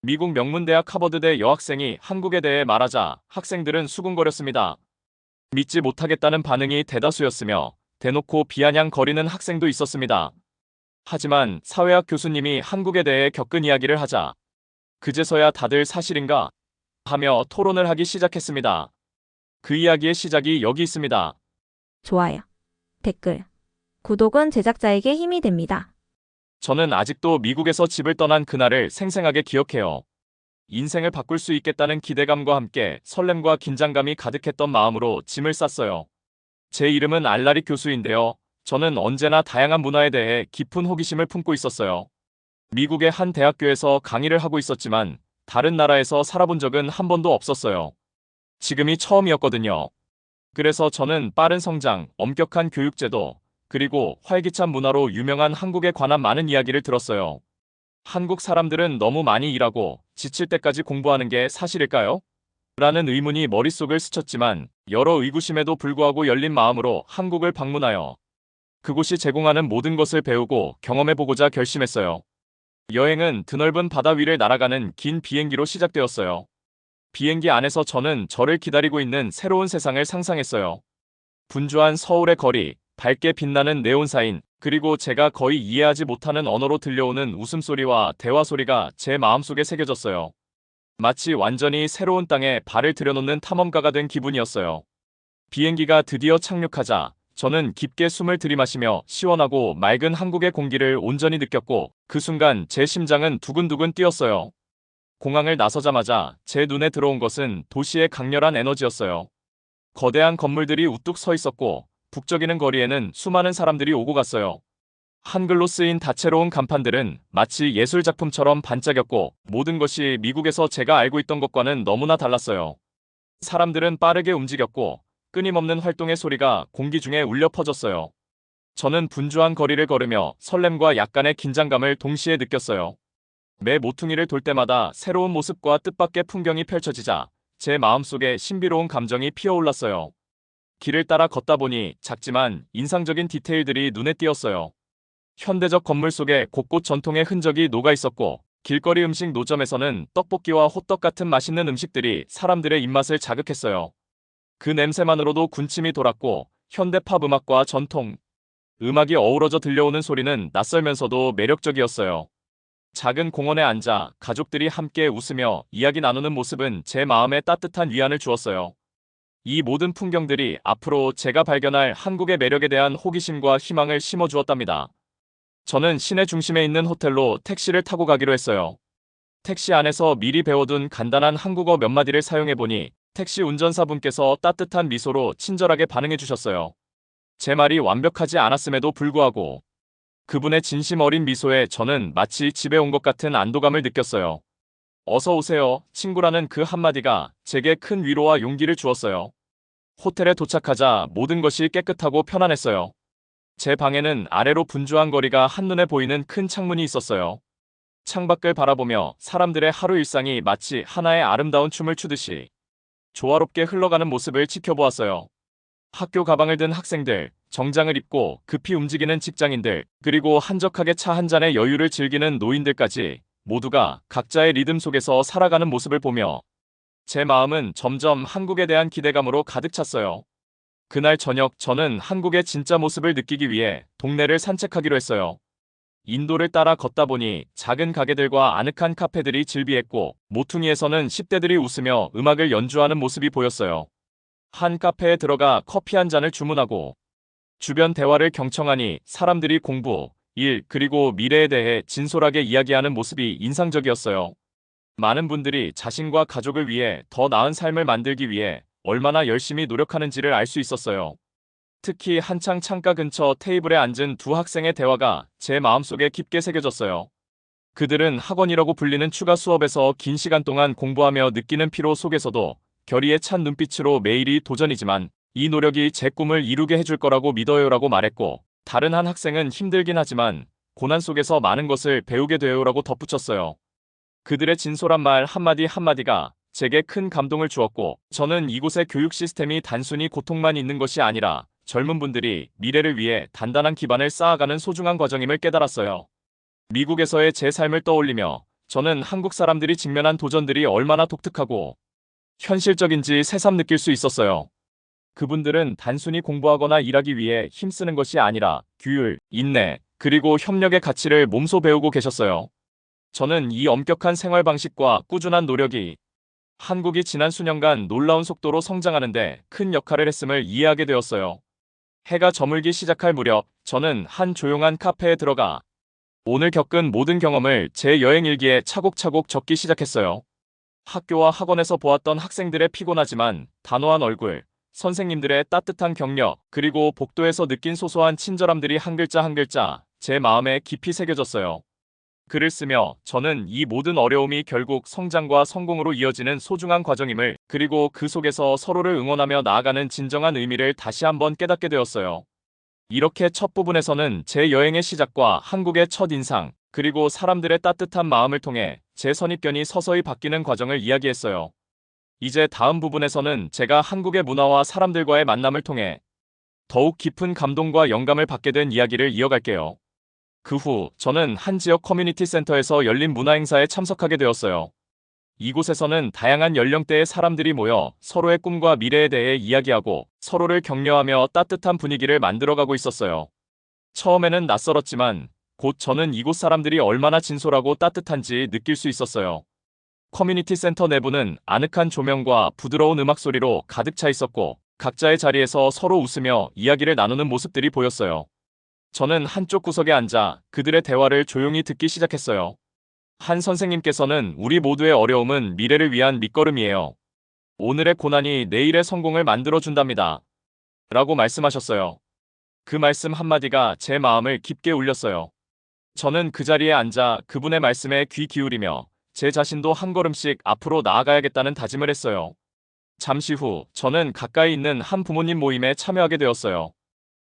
미국 명문대학 하버드대 여학생이 한국에 대해 말하자 학생들은 수군거렸습니다. 믿지 못하겠다는 반응이 대다수였으며 대놓고 비아냥거리는 학생도 있었습니다. 하지만 사회학 교수님이 한국에 대해 겪은 이야기를 하자 그제서야 다들 사실인가 하며 토론을 하기 시작했습니다. 그 이야기의 시작이 여기 있습니다. 좋아요, 댓글, 구독은 제작자에게 힘이 됩니다. 저는 아직도 미국에서 집을 떠난 그날을 생생하게 기억해요. 인생을 바꿀 수 있겠다는 기대감과 함께 설렘과 긴장감이 가득했던 마음으로 짐을 쌌어요. 제 이름은 알라릭 교수인데요. 저는 언제나 다양한 문화에 대해 깊은 호기심을 품고 있었어요. 미국의 한 대학교에서 강의를 하고 있었지만 다른 나라에서 살아본 적은 한 번도 없었어요. 지금이 처음이었거든요. 그래서 저는 빠른 성장, 엄격한 교육제도, 그리고 활기찬 문화로 유명한 한국에 관한 많은 이야기를 들었어요. 한국 사람들은 너무 많이 일하고 지칠 때까지 공부하는 게 사실일까요? 라는 의문이 머릿속을 스쳤지만 여러 의구심에도 불구하고 열린 마음으로 한국을 방문하여 그곳이 제공하는 모든 것을 배우고 경험해보고자 결심했어요. 여행은 드넓은 바다 위를 날아가는 긴 비행기로 시작되었어요. 비행기 안에서 저는 저를 기다리고 있는 새로운 세상을 상상했어요. 분주한 서울의 거리, 밝게 빛나는 네온사인, 그리고 제가 거의 이해하지 못하는 언어로 들려오는 웃음소리와 대화소리가 제 마음속에 새겨졌어요. 마치 완전히 새로운 땅에 발을 들여놓는 탐험가가 된 기분이었어요. 비행기가 드디어 착륙하자 저는 깊게 숨을 들이마시며 시원하고 맑은 한국의 공기를 온전히 느꼈고 그 순간 제 심장은 두근두근 뛰었어요. 공항을 나서자마자 제 눈에 들어온 것은 도시의 강렬한 에너지였어요. 거대한 건물들이 우뚝 서 있었고 북적이는 거리에는 수많은 사람들이 오고 갔어요. 한글로 쓰인 다채로운 간판들은 마치 예술작품처럼 반짝였고 모든 것이 미국에서 제가 알고 있던 것과는 너무나 달랐어요. 사람들은 빠르게 움직였고 끊임없는 활동의 소리가 공기 중에 울려 퍼졌어요. 저는 분주한 거리를 걸으며 설렘과 약간의 긴장감을 동시에 느꼈어요. 매 모퉁이를 돌 때마다 새로운 모습과 뜻밖의 풍경이 펼쳐지자 제 마음속에 신비로운 감정이 피어올랐어요. 길을 따라 걷다 보니 작지만 인상적인 디테일들이 눈에 띄었어요. 현대적 건물 속에 곳곳 전통의 흔적이 녹아 있었고 길거리 음식 노점에서는 떡볶이와 호떡 같은 맛있는 음식들이 사람들의 입맛을 자극했어요. 그 냄새만으로도 군침이 돌았고 현대 팝 음악과 전통 음악이 어우러져 들려오는 소리는 낯설면서도 매력적이었어요. 작은 공원에 앉아 가족들이 함께 웃으며 이야기 나누는 모습은 제 마음에 따뜻한 위안을 주었어요. 이 모든 풍경들이 앞으로 제가 발견할 한국의 매력에 대한 호기심과 희망을 심어주었답니다. 저는 시내 중심에 있는 호텔로 택시를 타고 가기로 했어요. 택시 안에서 미리 배워둔 간단한 한국어 몇 마디를 사용해보니 택시 운전사분께서 따뜻한 미소로 친절하게 반응해 주셨어요. 제 말이 완벽하지 않았음에도 불구하고 그분의 진심 어린 미소에 저는 마치 집에 온 것 같은 안도감을 느꼈어요. 어서 오세요, 친구라는 그 한마디가 제게 큰 위로와 용기를 주었어요. 호텔에 도착하자 모든 것이 깨끗하고 편안했어요. 제 방에는 아래로 분주한 거리가 한눈에 보이는 큰 창문이 있었어요. 창밖을 바라보며 사람들의 하루 일상이 마치 하나의 아름다운 춤을 추듯이 조화롭게 흘러가는 모습을 지켜보았어요. 학교 가방을 든 학생들, 정장을 입고 급히 움직이는 직장인들, 그리고 한적하게 차 한 잔의 여유를 즐기는 노인들까지 모두가 각자의 리듬 속에서 살아가는 모습을 보며 제 마음은 점점 한국에 대한 기대감으로 가득 찼어요. 그날 저녁 저는 한국의 진짜 모습을 느끼기 위해 동네를 산책하기로 했어요. 인도를 따라 걷다 보니 작은 가게들과 아늑한 카페들이 즐비했고 모퉁이에서는 10대들이 웃으며 음악을 연주하는 모습이 보였어요. 한 카페에 들어가 커피 한 잔을 주문하고 주변 대화를 경청하니 사람들이 공부, 일, 그리고 미래에 대해 진솔하게 이야기하는 모습이 인상적이었어요. 많은 분들이 자신과 가족을 위해 더 나은 삶을 만들기 위해 얼마나 열심히 노력하는지를 알 수 있었어요. 특히 한창 창가 근처 테이블에 앉은 두 학생의 대화가 제 마음속에 깊게 새겨졌어요. 그들은 학원이라고 불리는 추가 수업에서 긴 시간 동안 공부하며 느끼는 피로 속에서도 결의에 찬 눈빛으로 매일이 도전이지만 이 노력이 제 꿈을 이루게 해줄 거라고 믿어요라고 말했고 다른 한 학생은 힘들긴 하지만 고난 속에서 많은 것을 배우게 돼요라고 덧붙였어요. 그들의 진솔한 말 한마디 한마디가 제게 큰 감동을 주었고 저는 이곳의 교육 시스템이 단순히 고통만 있는 것이 아니라 젊은 분들이 미래를 위해 단단한 기반을 쌓아가는 소중한 과정임을 깨달았어요. 미국에서의 제 삶을 떠올리며 저는 한국 사람들이 직면한 도전들이 얼마나 독특하고 현실적인지 새삼 느낄 수 있었어요. 그분들은 단순히 공부하거나 일하기 위해 힘쓰는 것이 아니라 규율, 인내, 그리고 협력의 가치를 몸소 배우고 계셨어요. 저는 이 엄격한 생활 방식과 꾸준한 노력이 한국이 지난 수년간 놀라운 속도로 성장하는데 큰 역할을 했음을 이해하게 되었어요. 해가 저물기 시작할 무렵 저는 한 조용한 카페에 들어가 오늘 겪은 모든 경험을 제 여행 일기에 차곡차곡 적기 시작했어요. 학교와 학원에서 보았던 학생들의 피곤하지만 단호한 얼굴, 선생님들의 따뜻한 격려, 그리고 복도에서 느낀 소소한 친절함들이 한 글자 한 글자 제 마음에 깊이 새겨졌어요. 글을 쓰며 저는 이 모든 어려움이 결국 성장과 성공으로 이어지는 소중한 과정임을, 그리고 그 속에서 서로를 응원하며 나아가는 진정한 의미를 다시 한번 깨닫게 되었어요. 이렇게 첫 부분에서는 제 여행의 시작과 한국의 첫 인상, 그리고 사람들의 따뜻한 마음을 통해 제 선입견이 서서히 바뀌는 과정을 이야기했어요. 이제 다음 부분에서는 제가 한국의 문화와 사람들과의 만남을 통해 더욱 깊은 감동과 영감을 받게 된 이야기를 이어갈게요. 그 후 저는 한 지역 커뮤니티 센터에서 열린 문화 행사에 참석하게 되었어요. 이곳에서는 다양한 연령대의 사람들이 모여 서로의 꿈과 미래에 대해 이야기하고 서로를 격려하며 따뜻한 분위기를 만들어가고 있었어요. 처음에는 낯설었지만 곧 저는 이곳 사람들이 얼마나 진솔하고 따뜻한지 느낄 수 있었어요. 커뮤니티 센터 내부는 아늑한 조명과 부드러운 음악 소리로 가득 차 있었고 각자의 자리에서 서로 웃으며 이야기를 나누는 모습들이 보였어요. 저는 한쪽 구석에 앉아 그들의 대화를 조용히 듣기 시작했어요. 한 선생님께서는 우리 모두의 어려움은 미래를 위한 밑거름이에요. 오늘의 고난이 내일의 성공을 만들어준답니다. 라고 말씀하셨어요. 그 말씀 한마디가 제 마음을 깊게 울렸어요. 저는 그 자리에 앉아 그분의 말씀에 귀 기울이며 제 자신도 한 걸음씩 앞으로 나아가야겠다는 다짐을 했어요. 잠시 후 저는 가까이 있는 한 부모님 모임에 참여하게 되었어요.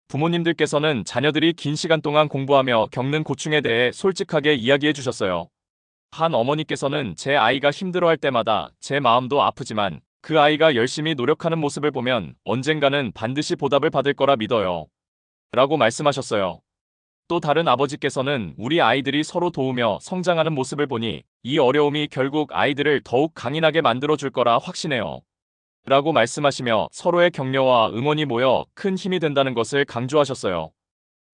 부모님들께서는 자녀들이 긴 시간 동안 공부하며 겪는 고충에 대해 솔직하게 이야기해 주셨어요. 한 어머니께서는 제 아이가 힘들어할 때마다 제 마음도 아프지만 그 아이가 열심히 노력하는 모습을 보면 언젠가는 반드시 보답을 받을 거라 믿어요. 라고 말씀하셨어요. 또 다른 아버지께서는 우리 아이들이 서로 도우며 성장하는 모습을 보니 이 어려움이 결국 아이들을 더욱 강인하게 만들어줄 거라 확신해요. 라고 말씀하시며 서로의 격려와 응원이 모여 큰 힘이 된다는 것을 강조하셨어요.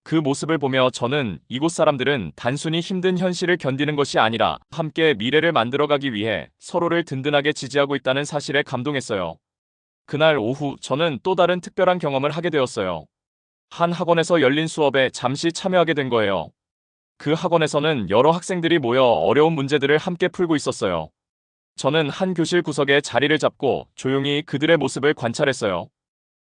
그 모습을 보며 저는 이곳 사람들은 단순히 힘든 현실을 견디는 것이 아니라 함께 미래를 만들어가기 위해 서로를 든든하게 지지하고 있다는 사실에 감동했어요. 그날 오후 저는 또 다른 특별한 경험을 하게 되었어요. 한 학원에서 열린 수업에 잠시 참여하게 된 거예요. 그 학원에서는 여러 학생들이 모여 어려운 문제들을 함께 풀고 있었어요. 저는 한 교실 구석에 자리를 잡고 조용히 그들의 모습을 관찰했어요.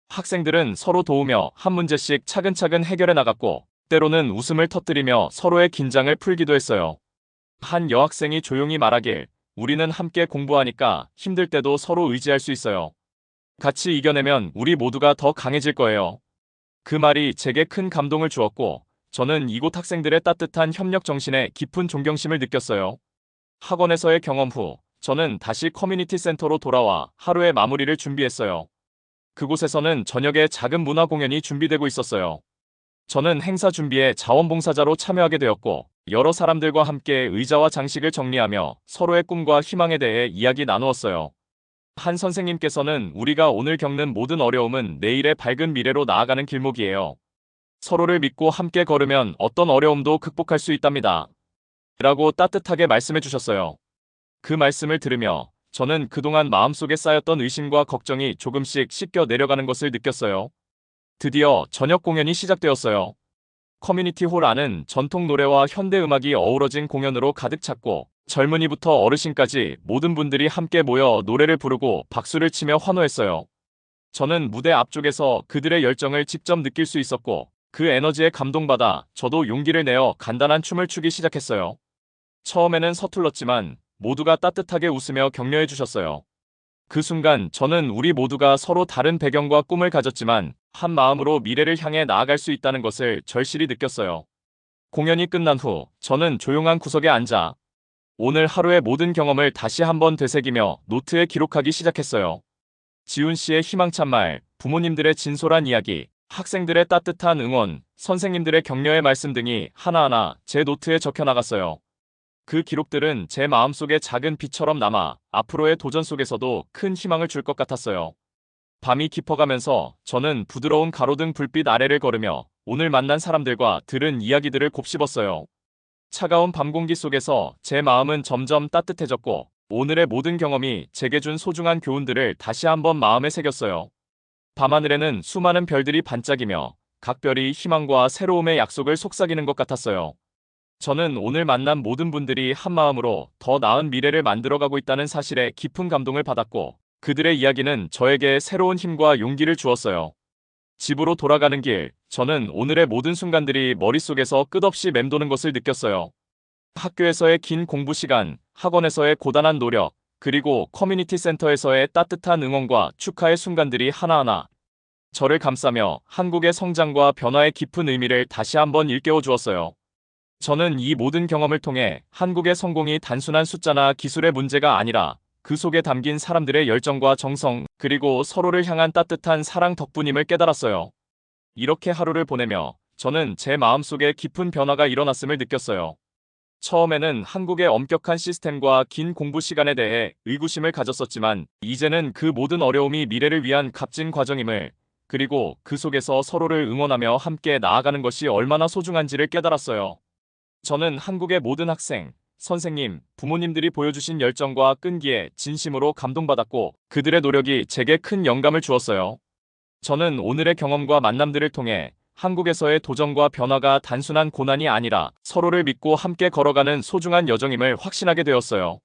학생들은 서로 도우며 한 문제씩 차근차근 해결해 나갔고, 때로는 웃음을 터뜨리며 서로의 긴장을 풀기도 했어요. 한 여학생이 조용히 말하길, 우리는 함께 공부하니까 힘들 때도 서로 의지할 수 있어요. 같이 이겨내면 우리 모두가 더 강해질 거예요. 그 말이 제게 큰 감동을 주었고, 저는 이곳 학생들의 따뜻한 협력 정신에 깊은 존경심을 느꼈어요. 학원에서의 경험 후, 저는 다시 커뮤니티 센터로 돌아와 하루의 마무리를 준비했어요. 그곳에서는 저녁에 작은 문화 공연이 준비되고 있었어요. 저는 행사 준비에 자원봉사자로 참여하게 되었고, 여러 사람들과 함께 의자와 장식을 정리하며 서로의 꿈과 희망에 대해 이야기 나누었어요. 한 선생님께서는 우리가 오늘 겪는 모든 어려움은 내일의 밝은 미래로 나아가는 길목이에요. 서로를 믿고 함께 걸으면 어떤 어려움도 극복할 수 있답니다. 라고 따뜻하게 말씀해 주셨어요. 그 말씀을 들으며 저는 그동안 마음속에 쌓였던 의심과 걱정이 조금씩 씻겨 내려가는 것을 느꼈어요. 드디어 저녁 공연이 시작되었어요. 커뮤니티 홀 안은 전통 노래와 현대 음악이 어우러진 공연으로 가득 찼고, 젊은이부터 어르신까지 모든 분들이 함께 모여 노래를 부르고 박수를 치며 환호했어요. 저는 무대 앞쪽에서 그들의 열정을 직접 느낄 수 있었고, 그 에너지에 감동받아 저도 용기를 내어 간단한 춤을 추기 시작했어요. 처음에는 서툴렀지만 모두가 따뜻하게 웃으며 격려해 주셨어요. 그 순간 저는 우리 모두가 서로 다른 배경과 꿈을 가졌지만 한 마음으로 미래를 향해 나아갈 수 있다는 것을 절실히 느꼈어요. 공연이 끝난 후 저는 조용한 구석에 앉아 오늘 하루의 모든 경험을 다시 한번 되새기며 노트에 기록하기 시작했어요. 지훈 씨의 희망찬 말, 부모님들의 진솔한 이야기, 학생들의 따뜻한 응원, 선생님들의 격려의 말씀 등이 하나하나 제 노트에 적혀 나갔어요. 그 기록들은 제 마음속에 작은 빛처럼 남아 앞으로의 도전 속에서도 큰 희망을 줄 것 같았어요. 밤이 깊어가면서 저는 부드러운 가로등 불빛 아래를 걸으며 오늘 만난 사람들과 들은 이야기들을 곱씹었어요. 차가운 밤 공기 속에서 제 마음은 점점 따뜻해졌고 오늘의 모든 경험이 제게 준 소중한 교훈들을 다시 한번 마음에 새겼어요. 밤하늘에는 수많은 별들이 반짝이며 각 별이 희망과 새로움의 약속을 속삭이는 것 같았어요. 저는 오늘 만난 모든 분들이 한마음으로 더 나은 미래를 만들어가고 있다는 사실에 깊은 감동을 받았고 그들의 이야기는 저에게 새로운 힘과 용기를 주었어요. 집으로 돌아가는 길, 저는 오늘의 모든 순간들이 머릿속에서 끝없이 맴도는 것을 느꼈어요. 학교에서의 긴 공부 시간, 학원에서의 고단한 노력, 그리고 커뮤니티 센터에서의 따뜻한 응원과 축하의 순간들이 하나하나 저를 감싸며 한국의 성장과 변화의 깊은 의미를 다시 한번 일깨워 주었어요. 저는 이 모든 경험을 통해 한국의 성공이 단순한 숫자나 기술의 문제가 아니라 그 속에 담긴 사람들의 열정과 정성, 그리고 서로를 향한 따뜻한 사랑 덕분임을 깨달았어요. 이렇게 하루를 보내며 저는 제 마음속에 깊은 변화가 일어났음을 느꼈어요. 처음에는 한국의 엄격한 시스템과 긴 공부 시간에 대해 의구심을 가졌었지만 이제는 그 모든 어려움이 미래를 위한 값진 과정임을, 그리고 그 속에서 서로를 응원하며 함께 나아가는 것이 얼마나 소중한지를 깨달았어요. 저는 한국의 모든 학생, 선생님, 부모님들이 보여주신 열정과 끈기에 진심으로 감동받았고 그들의 노력이 제게 큰 영감을 주었어요. 저는 오늘의 경험과 만남들을 통해 한국에서의 도전과 변화가 단순한 고난이 아니라 서로를 믿고 함께 걸어가는 소중한 여정임을 확신하게 되었어요.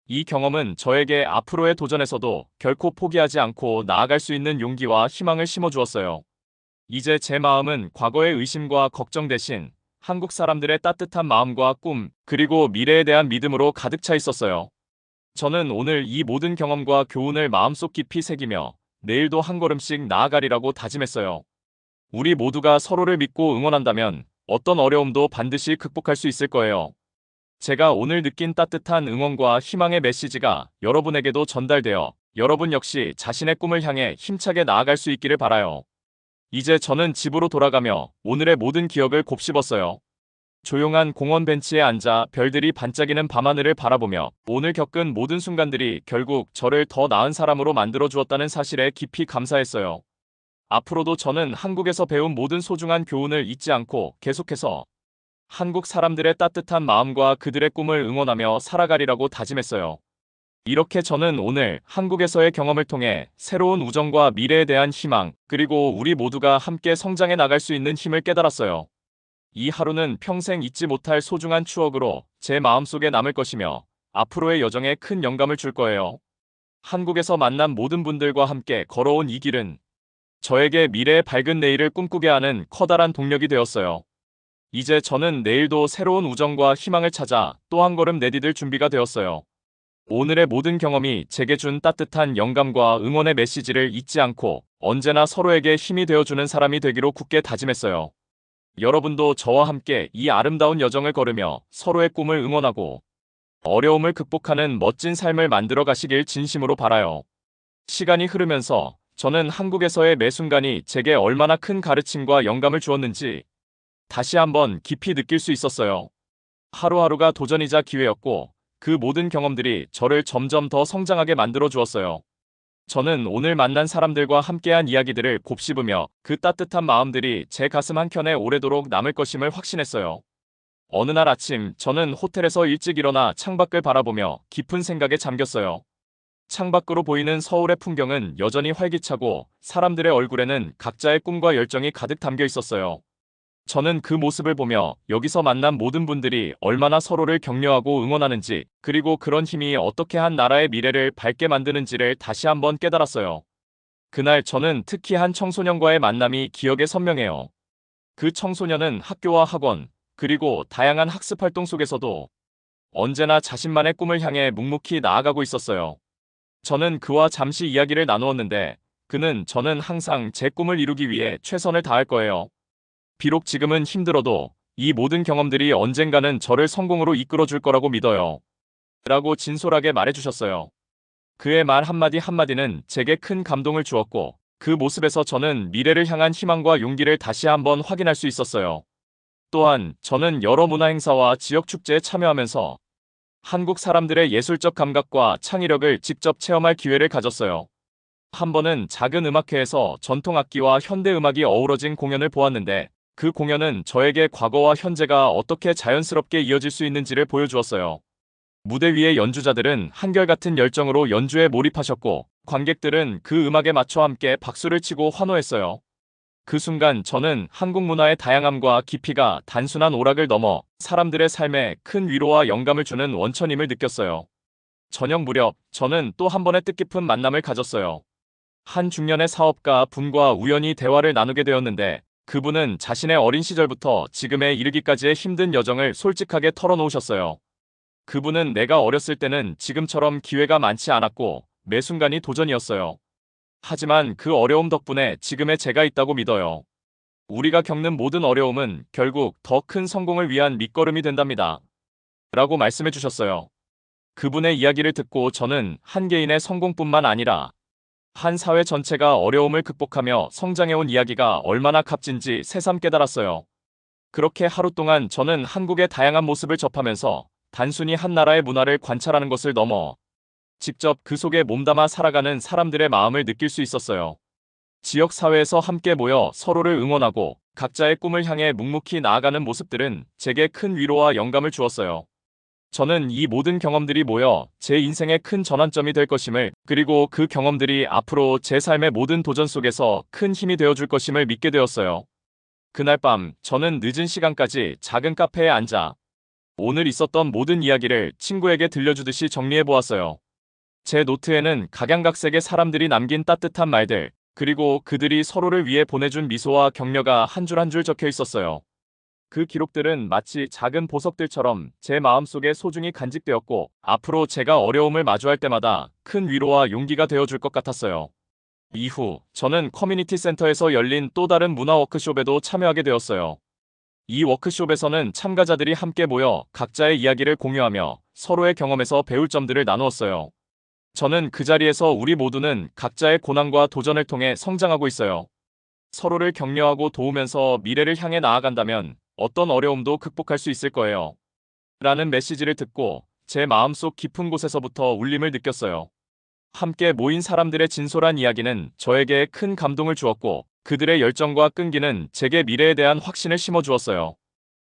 이 경험은 저에게 앞으로의 도전에서도 결코 포기하지 않고 나아갈 수 있는 용기와 희망을 심어주었어요. 이제 제 마음은 과거의 의심과 걱정 대신 한국 사람들의 따뜻한 마음과 꿈, 그리고 미래에 대한 믿음으로 가득 차 있었어요. 저는 오늘 이 모든 경험과 교훈을 마음속 깊이 새기며 내일도 한 걸음씩 나아가리라고 다짐했어요. 우리 모두가 서로를 믿고 응원한다면 어떤 어려움도 반드시 극복할 수 있을 거예요. 제가 오늘 느낀 따뜻한 응원과 희망의 메시지가 여러분에게도 전달되어 여러분 역시 자신의 꿈을 향해 힘차게 나아갈 수 있기를 바라요. 이제 저는 집으로 돌아가며 오늘의 모든 기억을 곱씹었어요. 조용한 공원 벤치에 앉아 별들이 반짝이는 밤하늘을 바라보며 오늘 겪은 모든 순간들이 결국 저를 더 나은 사람으로 만들어 주었다는 사실에 깊이 감사했어요. 앞으로도 저는 한국에서 배운 모든 소중한 교훈을 잊지 않고 계속해서 한국 사람들의 따뜻한 마음과 그들의 꿈을 응원하며 살아가리라고 다짐했어요. 이렇게 저는 오늘 한국에서의 경험을 통해 새로운 우정과 미래에 대한 희망, 그리고 우리 모두가 함께 성장해 나갈 수 있는 힘을 깨달았어요. 이 하루는 평생 잊지 못할 소중한 추억으로 제 마음속에 남을 것이며 앞으로의 여정에 큰 영감을 줄 거예요. 한국에서 만난 모든 분들과 함께 걸어온 이 길은 저에게 미래의 밝은 내일을 꿈꾸게 하는 커다란 동력이 되었어요. 이제 저는 내일도 새로운 우정과 희망을 찾아 또 한 걸음 내디딜 준비가 되었어요. 오늘의 모든 경험이 제게 준 따뜻한 영감과 응원의 메시지를 잊지 않고 언제나 서로에게 힘이 되어주는 사람이 되기로 굳게 다짐했어요. 여러분도 저와 함께 이 아름다운 여정을 걸으며 서로의 꿈을 응원하고 어려움을 극복하는 멋진 삶을 만들어 가시길 진심으로 바라요. 시간이 흐르면서 저는 한국에서의 매 순간이 제게 얼마나 큰 가르침과 영감을 주었는지 다시 한번 깊이 느낄 수 있었어요. 하루하루가 도전이자 기회였고 그 모든 경험들이 저를 점점 더 성장하게 만들어 주었어요. 저는 오늘 만난 사람들과 함께한 이야기들을 곱씹으며 그 따뜻한 마음들이 제 가슴 한켠에 오래도록 남을 것임을 확신했어요. 어느 날 아침 저는 호텔에서 일찍 일어나 창밖을 바라보며 깊은 생각에 잠겼어요. 창밖으로 보이는 서울의 풍경은 여전히 활기차고 사람들의 얼굴에는 각자의 꿈과 열정이 가득 담겨 있었어요. 저는 그 모습을 보며 여기서 만난 모든 분들이 얼마나 서로를 격려하고 응원하는지, 그리고 그런 힘이 어떻게 한 나라의 미래를 밝게 만드는지를 다시 한번 깨달았어요. 그날 저는 특히 한 청소년과의 만남이 기억에 선명해요. 그 청소년은 학교와 학원, 그리고 다양한 학습 활동 속에서도 언제나 자신만의 꿈을 향해 묵묵히 나아가고 있었어요. 저는 그와 잠시 이야기를 나누었는데 저는 항상 제 꿈을 이루기 위해 최선을 다할 거예요. 비록 지금은 힘들어도 이 모든 경험들이 언젠가는 저를 성공으로 이끌어 줄 거라고 믿어요. 라고 진솔하게 말해주셨어요. 그의 말 한마디 한마디는 제게 큰 감동을 주었고 그 모습에서 저는 미래를 향한 희망과 용기를 다시 한번 확인할 수 있었어요. 또한 저는 여러 문화 행사와 지역 축제에 참여하면서 한국 사람들의 예술적 감각과 창의력을 직접 체험할 기회를 가졌어요. 한 번은 작은 음악회에서 전통 악기와 현대 음악이 어우러진 공연을 보았는데 그 공연은 저에게 과거와 현재가 어떻게 자연스럽게 이어질 수 있는지를 보여주었어요. 무대 위의 연주자들은 한결같은 열정으로 연주에 몰입하셨고 관객들은 그 음악에 맞춰 함께 박수를 치고 환호했어요. 그 순간 저는 한국 문화의 다양함과 깊이가 단순한 오락을 넘어 사람들의 삶에 큰 위로와 영감을 주는 원천임을 느꼈어요. 저녁 무렵 저는 또 한 번의 뜻깊은 만남을 가졌어요. 한 중년의 사업가 분과 우연히 대화를 나누게 되었는데 그분은 자신의 어린 시절부터 지금에 이르기까지의 힘든 여정을 솔직하게 털어놓으셨어요. 그분은 내가 어렸을 때는 지금처럼 기회가 많지 않았고 매 순간이 도전이었어요. 하지만 그 어려움 덕분에 지금의 제가 있다고 믿어요. 우리가 겪는 모든 어려움은 결국 더 큰 성공을 위한 밑거름이 된답니다. 라고 말씀해 주셨어요. 그분의 이야기를 듣고 저는 한 개인의 성공뿐만 아니라 한 사회 전체가 어려움을 극복하며 성장해온 이야기가 얼마나 값진지 새삼 깨달았어요. 그렇게 하루 동안 저는 한국의 다양한 모습을 접하면서 단순히 한 나라의 문화를 관찰하는 것을 넘어 직접 그 속에 몸담아 살아가는 사람들의 마음을 느낄 수 있었어요. 지역 사회에서 함께 모여 서로를 응원하고 각자의 꿈을 향해 묵묵히 나아가는 모습들은 제게 큰 위로와 영감을 주었어요. 저는 이 모든 경험들이 모여 제 인생의 큰 전환점이 될 것임을, 그리고 그 경험들이 앞으로 제 삶의 모든 도전 속에서 큰 힘이 되어줄 것임을 믿게 되었어요. 그날 밤 저는 늦은 시간까지 작은 카페에 앉아 오늘 있었던 모든 이야기를 친구에게 들려주듯이 정리해보았어요. 제 노트에는 각양각색의 사람들이 남긴 따뜻한 말들, 그리고 그들이 서로를 위해 보내준 미소와 격려가 한 줄 한 줄 적혀 있었어요. 그 기록들은 마치 작은 보석들처럼 제 마음속에 소중히 간직되었고, 앞으로 제가 어려움을 마주할 때마다 큰 위로와 용기가 되어줄 것 같았어요. 이후 저는 커뮤니티 센터에서 열린 또 다른 문화 워크숍에도 참여하게 되었어요. 이 워크숍에서는 참가자들이 함께 모여 각자의 이야기를 공유하며 서로의 경험에서 배울 점들을 나누었어요. 저는 그 자리에서 우리 모두는 각자의 고난과 도전을 통해 성장하고 있어요. 서로를 격려하고 도우면서 미래를 향해 나아간다면 어떤 어려움도 극복할 수 있을 거예요. 라는 메시지를 듣고 제 마음속 깊은 곳에서부터 울림을 느꼈어요. 함께 모인 사람들의 진솔한 이야기는 저에게 큰 감동을 주었고, 그들의 열정과 끈기는 제게 미래에 대한 확신을 심어주었어요.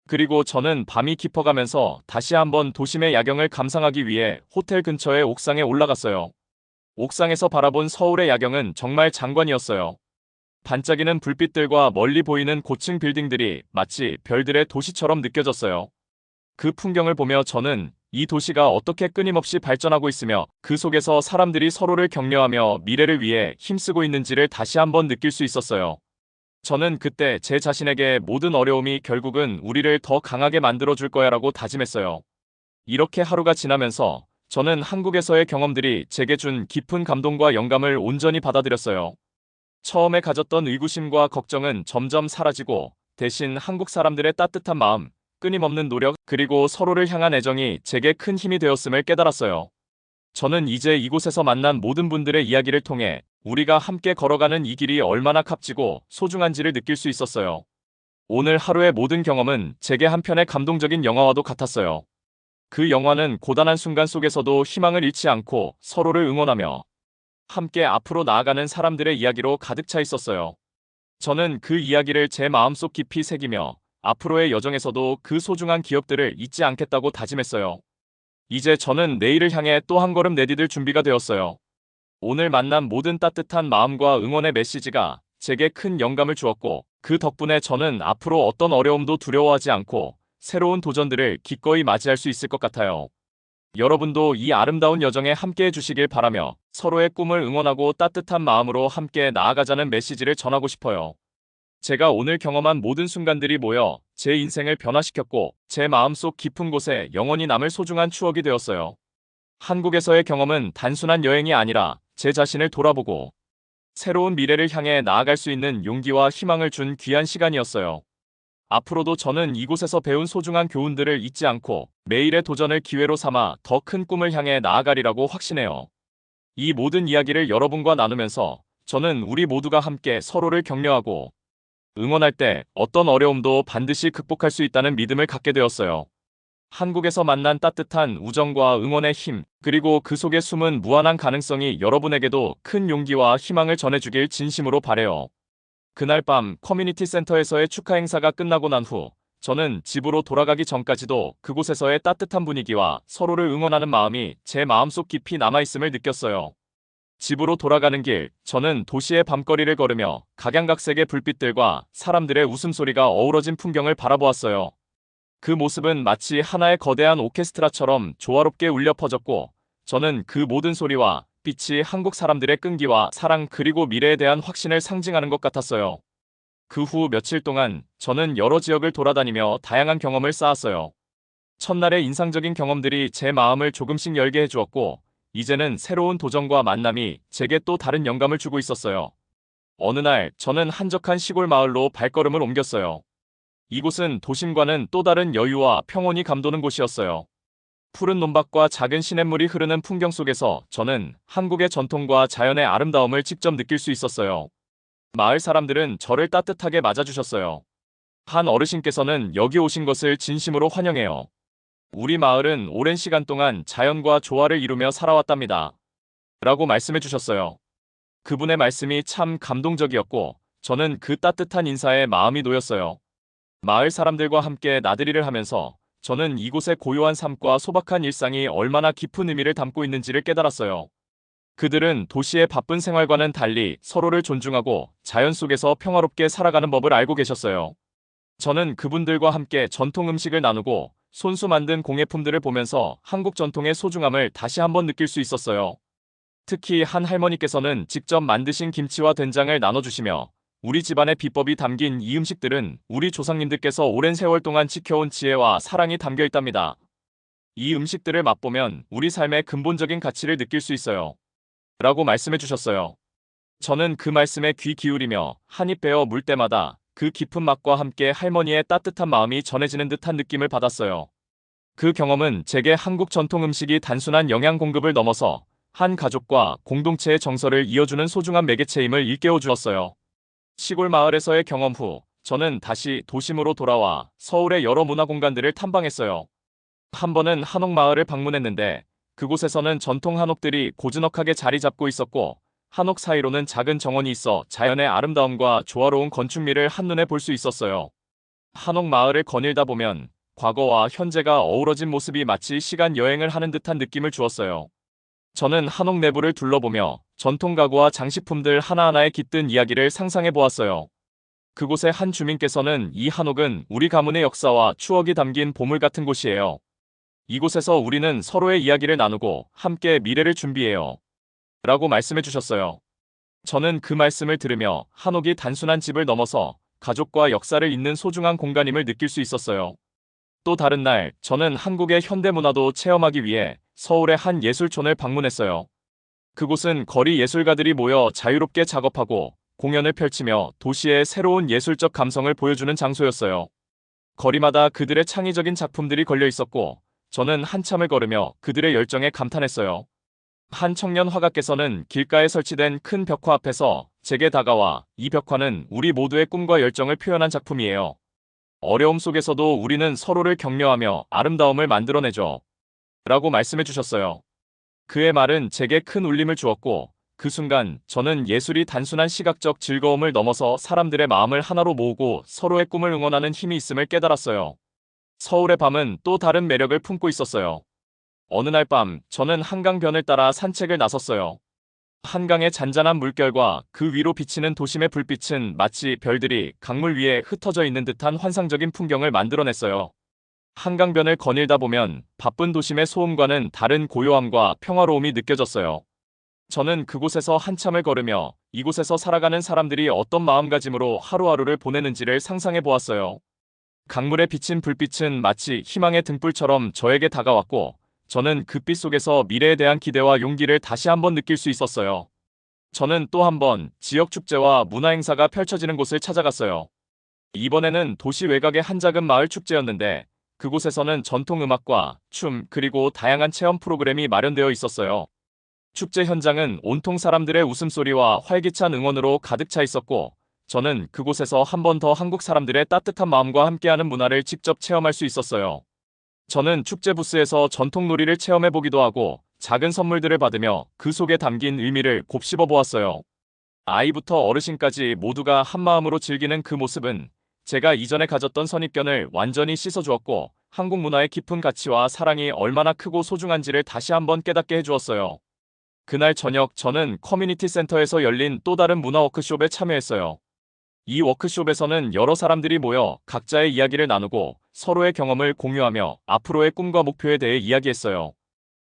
그리고 저는 밤이 깊어가면서 다시 한번 도심의 야경을 감상하기 위해 호텔 근처의 옥상에 올라갔어요. 옥상에서 바라본 서울의 야경은 정말 장관이었어요. 반짝이는 불빛들과 멀리 보이는 고층 빌딩들이 마치 별들의 도시처럼 느껴졌어요. 그 풍경을 보며 저는 이 도시가 어떻게 끊임없이 발전하고 있으며 그 속에서 사람들이 서로를 격려하며 미래를 위해 힘쓰고 있는지를 다시 한번 느낄 수 있었어요. 저는 그때 제 자신에게 모든 어려움이 결국은 우리를 더 강하게 만들어줄 거야라고 다짐했어요. 이렇게 하루가 지나면서 저는 한국에서의 경험들이 제게 준 깊은 감동과 영감을 온전히 받아들였어요. 처음에 가졌던 의구심과 걱정은 점점 사라지고 대신 한국 사람들의 따뜻한 마음, 끊임없는 노력, 그리고 서로를 향한 애정이 제게 큰 힘이 되었음을 깨달았어요. 저는 이제 이곳에서 만난 모든 분들의 이야기를 통해 우리가 함께 걸어가는 이 길이 얼마나 값지고 소중한지를 느낄 수 있었어요. 오늘 하루의 모든 경험은 제게 한편의 감동적인 영화와도 같았어요. 그 영화는 고단한 순간 속에서도 희망을 잃지 않고 서로를 응원하며 함께 앞으로 나아가는 사람들의 이야기로 가득 차 있었어요. 저는 그 이야기를 제 마음속 깊이 새기며 앞으로의 여정에서도 그 소중한 기억들을 잊지 않겠다고 다짐했어요. 이제 저는 내일을 향해 또 한 걸음 내디딜 준비가 되었어요. 오늘 만난 모든 따뜻한 마음과 응원의 메시지가 제게 큰 영감을 주었고, 그 덕분에 저는 앞으로 어떤 어려움도 두려워하지 않고 새로운 도전들을 기꺼이 맞이할 수 있을 것 같아요. 여러분도 이 아름다운 여정에 함께해 주시길 바라며 서로의 꿈을 응원하고 따뜻한 마음으로 함께 나아가자는 메시지를 전하고 싶어요. 제가 오늘 경험한 모든 순간들이 모여 제 인생을 변화시켰고, 제 마음속 깊은 곳에 영원히 남을 소중한 추억이 되었어요. 한국에서의 경험은 단순한 여행이 아니라 제 자신을 돌아보고 새로운 미래를 향해 나아갈 수 있는 용기와 희망을 준 귀한 시간이었어요. 앞으로도 저는 이곳에서 배운 소중한 교훈들을 잊지 않고 매일의 도전을 기회로 삼아 더 큰 꿈을 향해 나아가리라고 확신해요. 이 모든 이야기를 여러분과 나누면서 저는 우리 모두가 함께 서로를 격려하고 응원할 때 어떤 어려움도 반드시 극복할 수 있다는 믿음을 갖게 되었어요. 한국에서 만난 따뜻한 우정과 응원의 힘, 그리고 그 속에 숨은 무한한 가능성이 여러분에게도 큰 용기와 희망을 전해주길 진심으로 바래요. 그날 밤 커뮤니티 센터에서의 축하 행사가 끝나고 난 후, 저는 집으로 돌아가기 전까지도 그곳에서의 따뜻한 분위기와 서로를 응원하는 마음이 제 마음속 깊이 남아있음을 느꼈어요. 집으로 돌아가는 길, 저는 도시의 밤거리를 걸으며 각양각색의 불빛들과 사람들의 웃음소리가 어우러진 풍경을 바라보았어요. 그 모습은 마치 하나의 거대한 오케스트라처럼 조화롭게 울려 퍼졌고, 저는 그 모든 소리와 빛이 한국 사람들의 끈기와 사랑 그리고 미래에 대한 확신을 상징하는 것 같았어요. 그 후 며칠 동안 저는 여러 지역을 돌아다니며 다양한 경험을 쌓았어요. 첫날의 인상적인 경험들이 제 마음을 조금씩 열게 해주었고, 이제는 새로운 도전과 만남이 제게 또 다른 영감을 주고 있었어요. 어느 날 저는 한적한 시골 마을로 발걸음을 옮겼어요. 이곳은 도심과는 또 다른 여유와 평온이 감도는 곳이었어요. 푸른 논밭과 작은 시냇물이 흐르는 풍경 속에서 저는 한국의 전통과 자연의 아름다움을 직접 느낄 수 있었어요. 마을 사람들은 저를 따뜻하게 맞아주셨어요. 한 어르신께서는 여기 오신 것을 진심으로 환영해요. 우리 마을은 오랜 시간 동안 자연과 조화를 이루며 살아왔답니다. 라고 말씀해 주셨어요. 그분의 말씀이 참 감동적이었고, 저는 그 따뜻한 인사에 마음이 놓였어요. 마을 사람들과 함께 나들이를 하면서 저는 이곳의 고요한 삶과 소박한 일상이 얼마나 깊은 의미를 담고 있는지를 깨달았어요. 그들은 도시의 바쁜 생활과는 달리 서로를 존중하고 자연 속에서 평화롭게 살아가는 법을 알고 계셨어요. 저는 그분들과 함께 전통 음식을 나누고 손수 만든 공예품들을 보면서 한국 전통의 소중함을 다시 한번 느낄 수 있었어요. 특히 한 할머니께서는 직접 만드신 김치와 된장을 나눠주시며, 우리 집안의 비법이 담긴 이 음식들은 우리 조상님들께서 오랜 세월 동안 지켜온 지혜와 사랑이 담겨 있답니다. 이 음식들을 맛보면 우리 삶의 근본적인 가치를 느낄 수 있어요. 라고 말씀해 주셨어요. 저는 그 말씀에 귀 기울이며 한입 베어 물 때마다 그 깊은 맛과 함께 할머니의 따뜻한 마음이 전해지는 듯한 느낌을 받았어요. 그 경험은 제게 한국 전통 음식이 단순한 영양 공급을 넘어서 한 가족과 공동체의 정서를 이어주는 소중한 매개체임을 일깨워 주었어요. 시골 마을에서의 경험 후, 저는 다시 도심으로 돌아와 서울의 여러 문화 공간들을 탐방했어요. 한 번은 한옥 마을을 방문했는데, 그곳에서는 전통 한옥들이 고즈넉하게 자리 잡고 있었고, 한옥 사이로는 작은 정원이 있어 자연의 아름다움과 조화로운 건축미를 한눈에 볼 수 있었어요. 한옥 마을을 거닐다 보면 과거와 현재가 어우러진 모습이 마치 시간 여행을 하는 듯한 느낌을 주었어요. 저는 한옥 내부를 둘러보며 전통 가구와 장식품들 하나하나에 깃든 이야기를 상상해 보았어요. 그곳의 한 주민께서는 이 한옥은 우리 가문의 역사와 추억이 담긴 보물 같은 곳이에요. 이곳에서 우리는 서로의 이야기를 나누고 함께 미래를 준비해요. 라고 말씀해 주셨어요. 저는 그 말씀을 들으며 한옥이 단순한 집을 넘어서 가족과 역사를 잇는 소중한 공간임을 느낄 수 있었어요. 또 다른 날, 저는 한국의 현대문화도 체험하기 위해 서울의 한 예술촌을 방문했어요. 그곳은 거리 예술가들이 모여 자유롭게 작업하고 공연을 펼치며 도시의 새로운 예술적 감성을 보여주는 장소였어요. 거리마다 그들의 창의적인 작품들이 걸려 있었고, 저는 한참을 걸으며 그들의 열정에 감탄했어요. 한 청년 화가께서는 길가에 설치된 큰 벽화 앞에서 제게 다가와, 이 벽화는 우리 모두의 꿈과 열정을 표현한 작품이에요. 어려움 속에서도 우리는 서로를 격려하며 아름다움을 만들어내죠. 라고 말씀해 주셨어요. 그의 말은 제게 큰 울림을 주었고, 그 순간 저는 예술이 단순한 시각적 즐거움을 넘어서 사람들의 마음을 하나로 모으고 서로의 꿈을 응원하는 힘이 있음을 깨달았어요. 서울의 밤은 또 다른 매력을 품고 있었어요. 어느 날 밤, 저는 한강변을 따라 산책을 나섰어요. 한강의 잔잔한 물결과 그 위로 비치는 도심의 불빛은 마치 별들이 강물 위에 흩어져 있는 듯한 환상적인 풍경을 만들어냈어요. 한강변을 거닐다 보면 바쁜 도심의 소음과는 다른 고요함과 평화로움이 느껴졌어요. 저는 그곳에서 한참을 걸으며 이곳에서 살아가는 사람들이 어떤 마음가짐으로 하루하루를 보내는지를 상상해 보았어요. 강물에 비친 불빛은 마치 희망의 등불처럼 저에게 다가왔고, 저는 그 빛 속에서 미래에 대한 기대와 용기를 다시 한번 느낄 수 있었어요. 저는 또 한 번 지역 축제와 문화 행사가 펼쳐지는 곳을 찾아갔어요. 이번에는 도시 외곽의 한 작은 마을 축제였는데, 그곳에서는 전통 음악과 춤 그리고 다양한 체험 프로그램이 마련되어 있었어요. 축제 현장은 온통 사람들의 웃음소리와 활기찬 응원으로 가득 차 있었고, 저는 그곳에서 한 번 더 한국 사람들의 따뜻한 마음과 함께하는 문화를 직접 체험할 수 있었어요. 저는 축제 부스에서 전통 놀이를 체험해보기도 하고 작은 선물들을 받으며 그 속에 담긴 의미를 곱씹어 보았어요. 아이부터 어르신까지 모두가 한마음으로 즐기는 그 모습은 제가 이전에 가졌던 선입견을 완전히 씻어주었고 한국 문화의 깊은 가치와 사랑이 얼마나 크고 소중한지를 다시 한번 깨닫게 해주었어요. 그날 저녁 저는 커뮤니티 센터에서 열린 또 다른 문화 워크숍에 참여했어요. 이 워크숍에서는 여러 사람들이 모여 각자의 이야기를 나누고 서로의 경험을 공유하며 앞으로의 꿈과 목표에 대해 이야기했어요.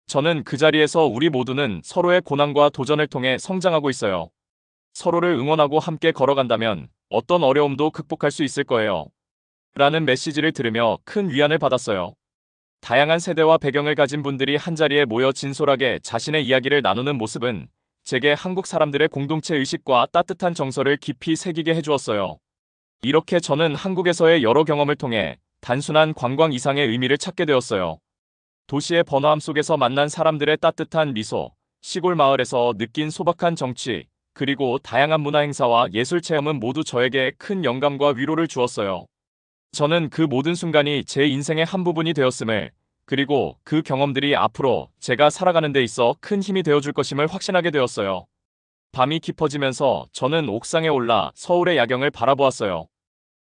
저는 그 자리에서 우리 모두는 서로의 고난과 도전을 통해 성장하고 있어요. 서로를 응원하고 함께 걸어간다면 어떤 어려움도 극복할 수 있을 거예요. 라는 메시지를 들으며 큰 위안을 받았어요. 다양한 세대와 배경을 가진 분들이 한자리에 모여 진솔하게 자신의 이야기를 나누는 모습은 제게 한국 사람들의 공동체 의식과 따뜻한 정서를 깊이 새기게 해주었어요. 이렇게 저는 한국에서의 여러 경험을 통해 단순한 관광 이상의 의미를 찾게 되었어요. 도시의 번화함 속에서 만난 사람들의 따뜻한 미소, 시골 마을에서 느낀 소박한 정취, 그리고 다양한 문화 행사와 예술 체험은 모두 저에게 큰 영감과 위로를 주었어요. 저는 그 모든 순간이 제 인생의 한 부분이 되었음을, 그리고 그 경험들이 앞으로 제가 살아가는 데 있어 큰 힘이 되어줄 것임을 확신하게 되었어요. 밤이 깊어지면서 저는 옥상에 올라 서울의 야경을 바라보았어요.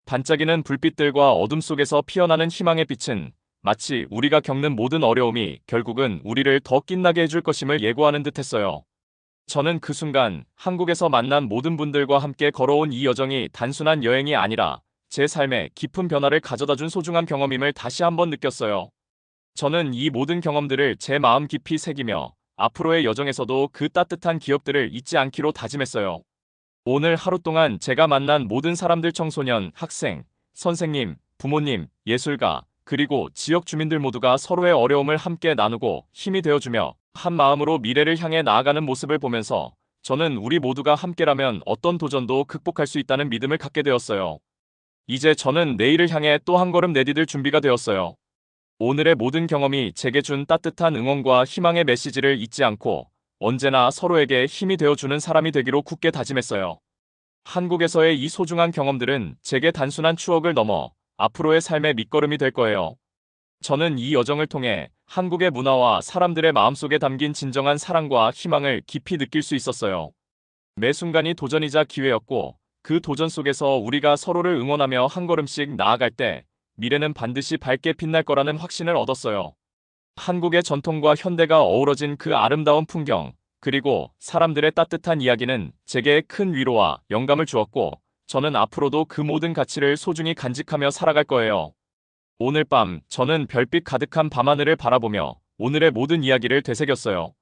반짝이는 불빛들과 어둠 속에서 피어나는 희망의 빛은 마치 우리가 겪는 모든 어려움이 결국은 우리를 더 빛나게 해줄 것임을 예고하는 듯했어요. 저는 그 순간 한국에서 만난 모든 분들과 함께 걸어온 이 여정이 단순한 여행이 아니라 제 삶에 깊은 변화를 가져다준 소중한 경험임을 다시 한번 느꼈어요. 저는 이 모든 경험들을 제 마음 깊이 새기며 앞으로의 여정에서도 그 따뜻한 기억들을 잊지 않기로 다짐했어요. 오늘 하루 동안 제가 만난 모든 사람들, 청소년, 학생, 선생님, 부모님, 예술가, 그리고 지역 주민들 모두가 서로의 어려움을 함께 나누고 힘이 되어주며 한 마음으로 미래를 향해 나아가는 모습을 보면서 저는 우리 모두가 함께라면 어떤 도전도 극복할 수 있다는 믿음을 갖게 되었어요. 이제 저는 내일을 향해 또 한 걸음 내디딜 준비가 되었어요. 오늘의 모든 경험이 제게 준 따뜻한 응원과 희망의 메시지를 잊지 않고 언제나 서로에게 힘이 되어주는 사람이 되기로 굳게 다짐했어요. 한국에서의 이 소중한 경험들은 제게 단순한 추억을 넘어 앞으로의 삶의 밑거름이 될 거예요. 저는 이 여정을 통해 한국의 문화와 사람들의 마음속에 담긴 진정한 사랑과 희망을 깊이 느낄 수 있었어요. 매 순간이 도전이자 기회였고 그 도전 속에서 우리가 서로를 응원하며 한 걸음씩 나아갈 때 미래는 반드시 밝게 빛날 거라는 확신을 얻었어요. 한국의 전통과 현대가 어우러진 그 아름다운 풍경, 그리고 사람들의 따뜻한 이야기는 제게 큰 위로와 영감을 주었고, 저는 앞으로도 그 모든 가치를 소중히 간직하며 살아갈 거예요. 오늘 밤, 저는 별빛 가득한 밤하늘을 바라보며 오늘의 모든 이야기를 되새겼어요.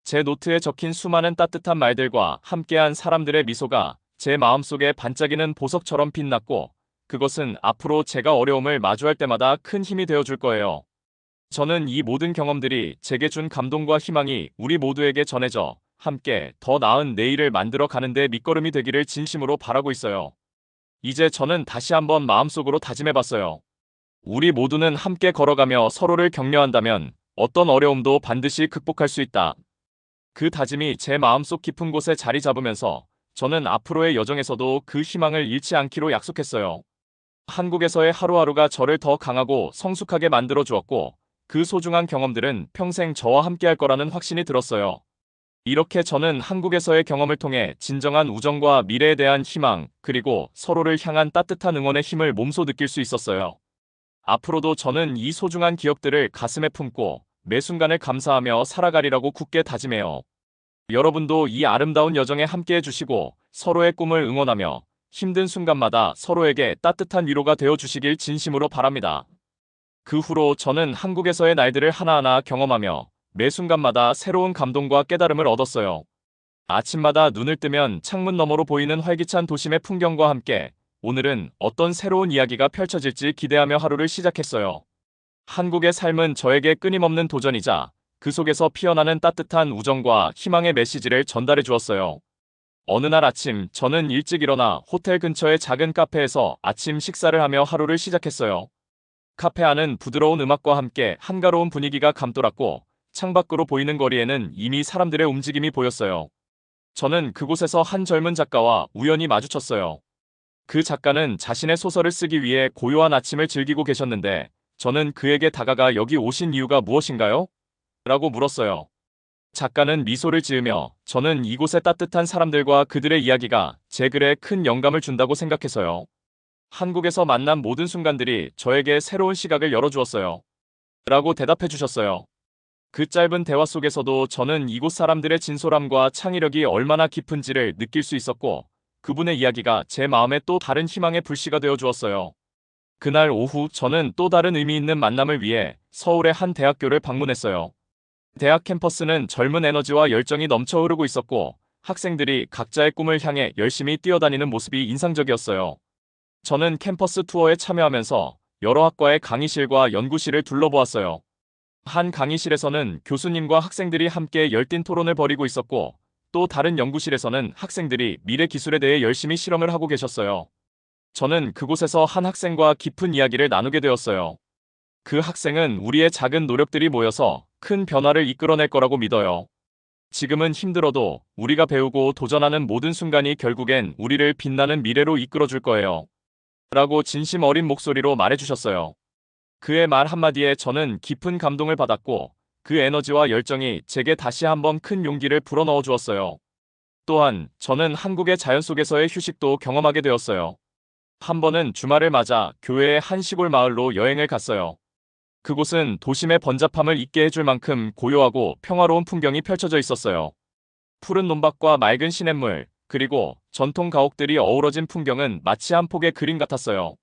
제 노트에 적힌 수많은 따뜻한 말들과 함께한 사람들의 미소가 제 마음속에 반짝이는 보석처럼 빛났고, 그것은 앞으로 제가 어려움을 마주할 때마다 큰 힘이 되어줄 거예요. 저는 이 모든 경험들이 제게 준 감동과 희망이 우리 모두에게 전해져 함께 더 나은 내일을 만들어 가는데 밑거름이 되기를 진심으로 바라고 있어요. 이제 저는 다시 한번 마음속으로 다짐해봤어요. 우리 모두는 함께 걸어가며 서로를 격려한다면 어떤 어려움도 반드시 극복할 수 있다. 그 다짐이 제 마음속 깊은 곳에 자리 잡으면서 저는 앞으로의 여정에서도 그 희망을 잃지 않기로 약속했어요. 한국에서의 하루하루가 저를 더 강하고 성숙하게 만들어 주었고, 그 소중한 경험들은 평생 저와 함께할 거라는 확신이 들었어요. 이렇게 저는 한국에서의 경험을 통해 진정한 우정과 미래에 대한 희망, 그리고 서로를 향한 따뜻한 응원의 힘을 몸소 느낄 수 있었어요. 앞으로도 저는 이 소중한 기억들을 가슴에 품고 매 순간을 감사하며 살아가리라고 굳게 다짐해요. 여러분도 이 아름다운 여정에 함께해 주시고 서로의 꿈을 응원하며 힘든 순간마다 서로에게 따뜻한 위로가 되어 주시길 진심으로 바랍니다. 그 후로 저는 한국에서의 날들을 하나하나 경험하며 매 순간마다 새로운 감동과 깨달음을 얻었어요. 아침마다 눈을 뜨면 창문 너머로 보이는 활기찬 도심의 풍경과 함께 오늘은 어떤 새로운 이야기가 펼쳐질지 기대하며 하루를 시작했어요. 한국의 삶은 저에게 끊임없는 도전이자 그 속에서 피어나는 따뜻한 우정과 희망의 메시지를 전달해 주었어요. 어느 날 아침 저는 일찍 일어나 호텔 근처의 작은 카페에서 아침 식사를 하며 하루를 시작했어요. 카페 안은 부드러운 음악과 함께 한가로운 분위기가 감돌았고 창밖으로 보이는 거리에는 이미 사람들의 움직임이 보였어요. 저는 그곳에서 한 젊은 작가와 우연히 마주쳤어요. 그 작가는 자신의 소설을 쓰기 위해 고요한 아침을 즐기고 계셨는데 저는 그에게 다가가 여기 오신 이유가 무엇인가요? 라고 물었어요. 작가는 미소를 지으며 저는 이곳의 따뜻한 사람들과 그들의 이야기가 제 글에 큰 영감을 준다고 생각해서요. 한국에서 만난 모든 순간들이 저에게 새로운 시각을 열어주었어요. 라고 대답해 주셨어요. 그 짧은 대화 속에서도 저는 이곳 사람들의 진솔함과 창의력이 얼마나 깊은지를 느낄 수 있었고, 그분의 이야기가 제 마음에 또 다른 희망의 불씨가 되어 주었어요. 그날 오후 저는 또 다른 의미 있는 만남을 위해 서울의 한 대학교를 방문했어요. 대학 캠퍼스는 젊은 에너지와 열정이 넘쳐 흐르고 있었고, 학생들이 각자의 꿈을 향해 열심히 뛰어다니는 모습이 인상적이었어요. 저는 캠퍼스 투어에 참여하면서 여러 학과의 강의실과 연구실을 둘러보았어요. 한 강의실에서는 교수님과 학생들이 함께 열띤 토론을 벌이고 있었고, 또 다른 연구실에서는 학생들이 미래 기술에 대해 열심히 실험을 하고 계셨어요. 저는 그곳에서 한 학생과 깊은 이야기를 나누게 되었어요. 그 학생은 우리의 작은 노력들이 모여서 큰 변화를 이끌어낼 거라고 믿어요. 지금은 힘들어도 우리가 배우고 도전하는 모든 순간이 결국엔 우리를 빛나는 미래로 이끌어줄 거예요. 라고 진심 어린 목소리로 말해주셨어요. 그의 말 한마디에 저는 깊은 감동을 받았고, 그 에너지와 열정이 제게 다시 한번 큰 용기를 불어넣어 주었어요. 또한 저는 한국의 자연 속에서의 휴식도 경험하게 되었어요. 한 번은 주말을 맞아 교외의 한 시골 마을로 여행을 갔어요. 그곳은 도심의 번잡함을 잊게 해줄 만큼 고요하고 평화로운 풍경이 펼쳐져 있었어요. 푸른 논밭과 맑은 시냇물, 그리고 전통 가옥들이 어우러진 풍경은 마치 한 폭의 그림 같았어요.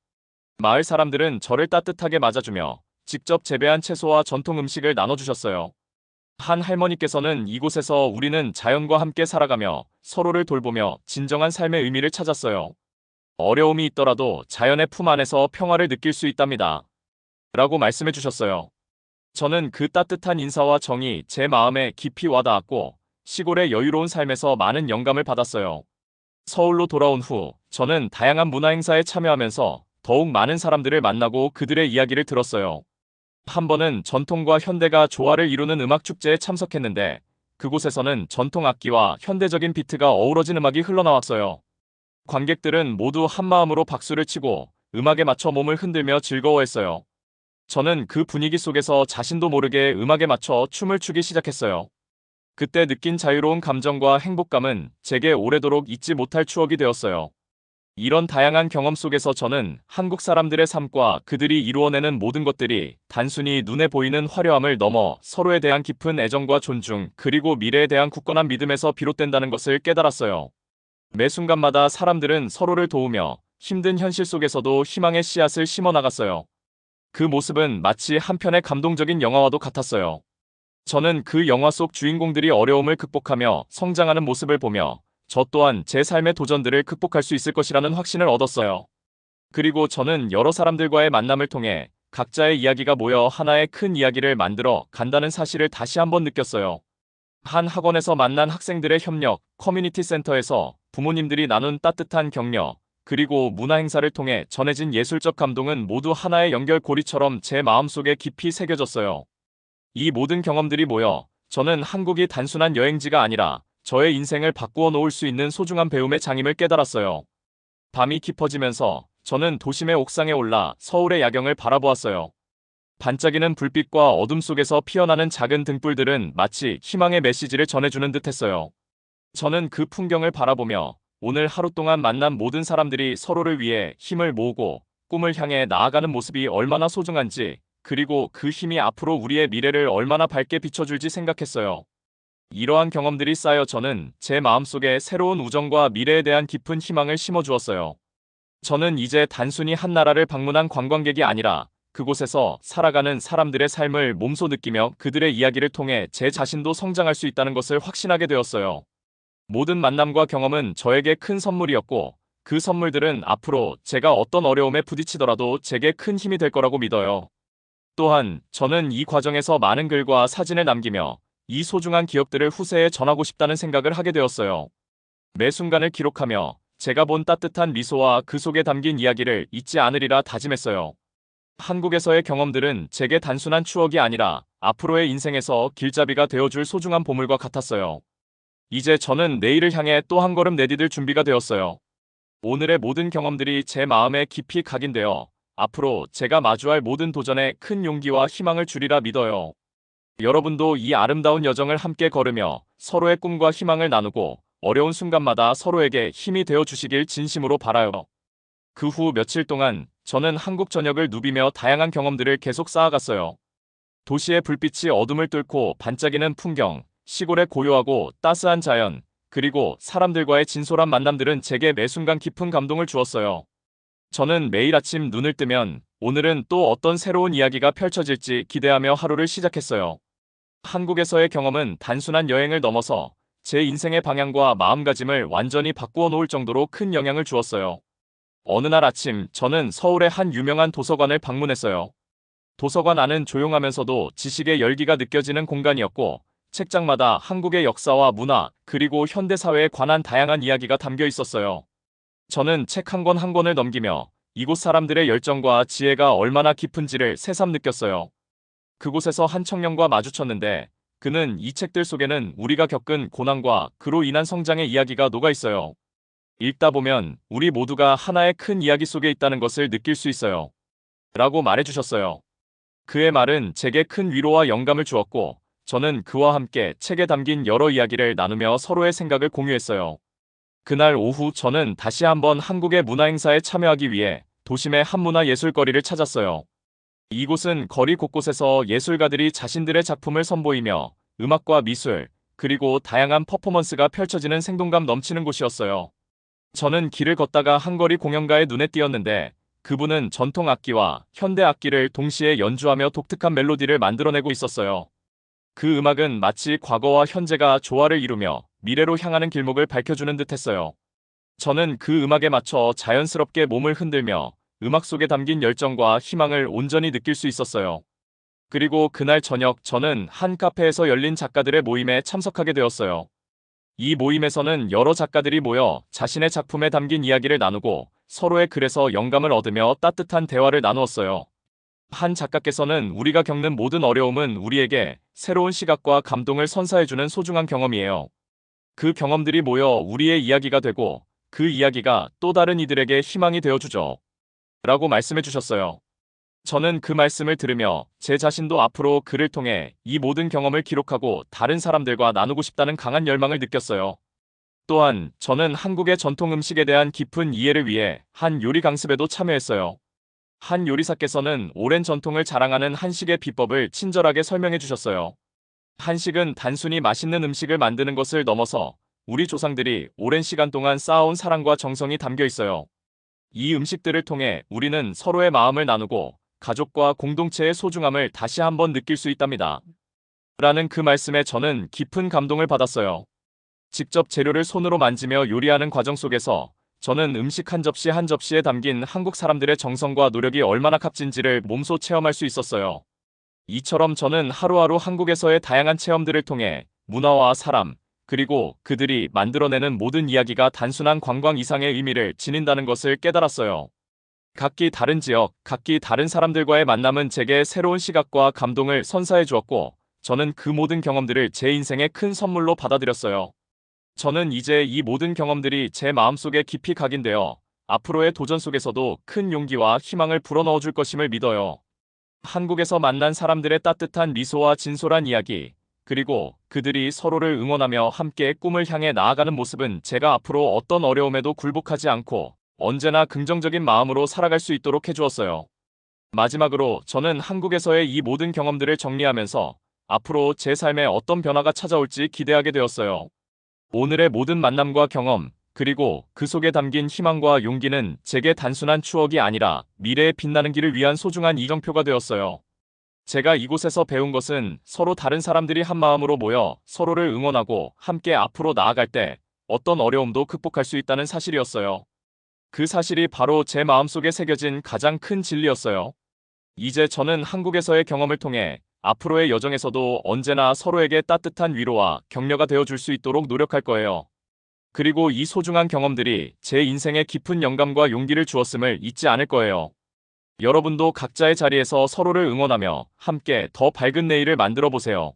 마을 사람들은 저를 따뜻하게 맞아주며 직접 재배한 채소와 전통 음식을 나눠주셨어요. 한 할머니께서는 이곳에서 우리는 자연과 함께 살아가며 서로를 돌보며 진정한 삶의 의미를 찾았어요. 어려움이 있더라도 자연의 품 안에서 평화를 느낄 수 있답니다. 라고 말씀해 주셨어요. 저는 그 따뜻한 인사와 정이 제 마음에 깊이 와닿았고, 시골의 여유로운 삶에서 많은 영감을 받았어요. 서울로 돌아온 후, 저는 다양한 문화 행사에 참여하면서 더욱 많은 사람들을 만나고 그들의 이야기를 들었어요. 한 번은 전통과 현대가 조화를 이루는 음악 축제에 참석했는데, 그곳에서는 전통 악기와 현대적인 비트가 어우러진 음악이 흘러나왔어요. 관객들은 모두 한마음으로 박수를 치고 음악에 맞춰 몸을 흔들며 즐거워했어요. 저는 그 분위기 속에서 자신도 모르게 음악에 맞춰 춤을 추기 시작했어요. 그때 느낀 자유로운 감정과 행복감은 제게 오래도록 잊지 못할 추억이 되었어요. 이런 다양한 경험 속에서 저는 한국 사람들의 삶과 그들이 이루어내는 모든 것들이 단순히 눈에 보이는 화려함을 넘어 서로에 대한 깊은 애정과 존중, 그리고 미래에 대한 굳건한 믿음에서 비롯된다는 것을 깨달았어요. 매 순간마다 사람들은 서로를 도우며 힘든 현실 속에서도 희망의 씨앗을 심어 나갔어요. 그 모습은 마치 한 편의 감동적인 영화와도 같았어요. 저는 그 영화 속 주인공들이 어려움을 극복하며 성장하는 모습을 보며 저 또한 제 삶의 도전들을 극복할 수 있을 것이라는 확신을 얻었어요. 그리고 저는 여러 사람들과의 만남을 통해 각자의 이야기가 모여 하나의 큰 이야기를 만들어 간다는 사실을 다시 한번 느꼈어요. 한 학원에서 만난 학생들의 협력, 커뮤니티 센터에서 부모님들이 나눈 따뜻한 격려, 그리고 문화 행사를 통해 전해진 예술적 감동은 모두 하나의 연결고리처럼 제 마음속에 깊이 새겨졌어요. 이 모든 경험들이 모여 저는 한국이 단순한 여행지가 아니라 저의 인생을 바꾸어 놓을 수 있는 소중한 배움의 장임을 깨달았어요. 밤이 깊어지면서 저는 도심의 옥상에 올라 서울의 야경을 바라보았어요. 반짝이는 불빛과 어둠 속에서 피어나는 작은 등불들은 마치 희망의 메시지를 전해주는 듯했어요. 저는 그 풍경을 바라보며 오늘 하루 동안 만난 모든 사람들이 서로를 위해 힘을 모으고 꿈을 향해 나아가는 모습이 얼마나 소중한지, 그리고 그 힘이 앞으로 우리의 미래를 얼마나 밝게 비춰줄지 생각했어요. 이러한 경험들이 쌓여 저는 제 마음속에 새로운 우정과 미래에 대한 깊은 희망을 심어주었어요. 저는 이제 단순히 한 나라를 방문한 관광객이 아니라 그곳에서 살아가는 사람들의 삶을 몸소 느끼며 그들의 이야기를 통해 제 자신도 성장할 수 있다는 것을 확신하게 되었어요. 모든 만남과 경험은 저에게 큰 선물이었고, 그 선물들은 앞으로 제가 어떤 어려움에 부딪히더라도 제게 큰 힘이 될 거라고 믿어요. 또한 저는 이 과정에서 많은 글과 사진을 남기며 이 소중한 기억들을 후세에 전하고 싶다는 생각을 하게 되었어요. 매 순간을 기록하며 제가 본 따뜻한 미소와 그 속에 담긴 이야기를 잊지 않으리라 다짐했어요. 한국에서의 경험들은 제게 단순한 추억이 아니라 앞으로의 인생에서 길잡이가 되어줄 소중한 보물과 같았어요. 이제 저는 내일을 향해 또 한 걸음 내디딜 준비가 되었어요. 오늘의 모든 경험들이 제 마음에 깊이 각인되어 앞으로 제가 마주할 모든 도전에 큰 용기와 희망을 주리라 믿어요. 여러분도 이 아름다운 여정을 함께 걸으며 서로의 꿈과 희망을 나누고 어려운 순간마다 서로에게 힘이 되어 주시길 진심으로 바라요. 그 후 며칠 동안 저는 한국 전역을 누비며 다양한 경험들을 계속 쌓아갔어요. 도시의 불빛이 어둠을 뚫고 반짝이는 풍경, 시골의 고요하고 따스한 자연, 그리고 사람들과의 진솔한 만남들은 제게 매 순간 깊은 감동을 주었어요. 저는 매일 아침 눈을 뜨면 오늘은 또 어떤 새로운 이야기가 펼쳐질지 기대하며 하루를 시작했어요. 한국에서의 경험은 단순한 여행을 넘어서 제 인생의 방향과 마음가짐을 완전히 바꾸어 놓을 정도로 큰 영향을 주었어요. 어느 날 아침 저는 서울의 한 유명한 도서관을 방문했어요. 도서관 안은 조용하면서도 지식의 열기가 느껴지는 공간이었고, 책장마다 한국의 역사와 문화, 그리고 현대사회에 관한 다양한 이야기가 담겨 있었어요. 저는 책 한 권 한 권을 넘기며 이곳 사람들의 열정과 지혜가 얼마나 깊은지를 새삼 느꼈어요. 그곳에서 한 청년과 마주쳤는데, 그는 이 책들 속에는 우리가 겪은 고난과 그로 인한 성장의 이야기가 녹아 있어요. 읽다 보면 우리 모두가 하나의 큰 이야기 속에 있다는 것을 느낄 수 있어요. 라고 말해주셨어요. 그의 말은 제게 큰 위로와 영감을 주었고, 저는 그와 함께 책에 담긴 여러 이야기를 나누며 서로의 생각을 공유했어요. 그날 오후 저는 다시 한번 한국의 문화행사에 참여하기 위해 도심의 한문화예술거리를 찾았어요. 이곳은 거리 곳곳에서 예술가들이 자신들의 작품을 선보이며 음악과 미술, 그리고 다양한 퍼포먼스가 펼쳐지는 생동감 넘치는 곳이었어요. 저는 길을 걷다가 한거리 공연가의 눈에 띄었는데, 그분은 전통 악기와 현대 악기를 동시에 연주하며 독특한 멜로디를 만들어내고 있었어요. 그 음악은 마치 과거와 현재가 조화를 이루며 미래로 향하는 길목을 밝혀주는 듯했어요. 저는 그 음악에 맞춰 자연스럽게 몸을 흔들며 음악 속에 담긴 열정과 희망을 온전히 느낄 수 있었어요. 그리고 그날 저녁 저는 한 카페에서 열린 작가들의 모임에 참석하게 되었어요. 이 모임에서는 여러 작가들이 모여 자신의 작품에 담긴 이야기를 나누고 서로의 글에서 영감을 얻으며 따뜻한 대화를 나누었어요. 한 작가께서는 우리가 겪는 모든 어려움은 우리에게 새로운 시각과 감동을 선사해주는 소중한 경험이에요. 그 경험들이 모여 우리의 이야기가 되고 그 이야기가 또 다른 이들에게 희망이 되어주죠. 라고 말씀해 주셨어요. 저는 그 말씀을 들으며 제 자신도 앞으로 글을 통해 이 모든 경험을 기록하고 다른 사람들과 나누고 싶다는 강한 열망을 느꼈어요. 또한 저는 한국의 전통 음식에 대한 깊은 이해를 위해 한 요리 강습에도 참여했어요. 한 요리사께서는 오랜 전통을 자랑하는 한식의 비법을 친절하게 설명해 주셨어요. 한식은 단순히 맛있는 음식을 만드는 것을 넘어서 우리 조상들이 오랜 시간 동안 쌓아온 사랑과 정성이 담겨 있어요. 이 음식들을 통해 우리는 서로의 마음을 나누고 가족과 공동체의 소중함을 다시 한번 느낄 수 있답니다. 라는 그 말씀에 저는 깊은 감동을 받았어요. 직접 재료를 손으로 만지며 요리하는 과정 속에서 저는 음식 한 접시 한 접시에 담긴 한국 사람들의 정성과 노력이 얼마나 값진지를 몸소 체험할 수 있었어요. 이처럼 저는 하루하루 한국에서의 다양한 체험들을 통해 문화와 사람, 그리고 그들이 만들어내는 모든 이야기가 단순한 관광 이상의 의미를 지닌다는 것을 깨달았어요. 각기 다른 지역, 각기 다른 사람들과의 만남은 제게 새로운 시각과 감동을 선사해 주었고, 저는 그 모든 경험들을 제 인생의 큰 선물로 받아들였어요. 저는 이제 이 모든 경험들이 제 마음속에 깊이 각인되어 앞으로의 도전 속에서도 큰 용기와 희망을 불어넣어 줄 것임을 믿어요. 한국에서 만난 사람들의 따뜻한 미소와 진솔한 이야기, 그리고 그들이 서로를 응원하며 함께 꿈을 향해 나아가는 모습은 제가 앞으로 어떤 어려움에도 굴복하지 않고 언제나 긍정적인 마음으로 살아갈 수 있도록 해주었어요. 마지막으로 저는 한국에서의 이 모든 경험들을 정리하면서 앞으로 제 삶에 어떤 변화가 찾아올지 기대하게 되었어요. 오늘의 모든 만남과 경험, 그리고 그 속에 담긴 희망과 용기는 제게 단순한 추억이 아니라 미래에 빛나는 길을 위한 소중한 이정표가 되었어요. 제가 이곳에서 배운 것은 서로 다른 사람들이 한 마음으로 모여 서로를 응원하고 함께 앞으로 나아갈 때 어떤 어려움도 극복할 수 있다는 사실이었어요. 그 사실이 바로 제 마음속에 새겨진 가장 큰 진리였어요. 이제 저는 한국에서의 경험을 통해 앞으로의 여정에서도 언제나 서로에게 따뜻한 위로와 격려가 되어줄 수 있도록 노력할 거예요. 그리고 이 소중한 경험들이 제 인생에 깊은 영감과 용기를 주었음을 잊지 않을 거예요. 여러분도 각자의 자리에서 서로를 응원하며 함께 더 밝은 내일을 만들어 보세요.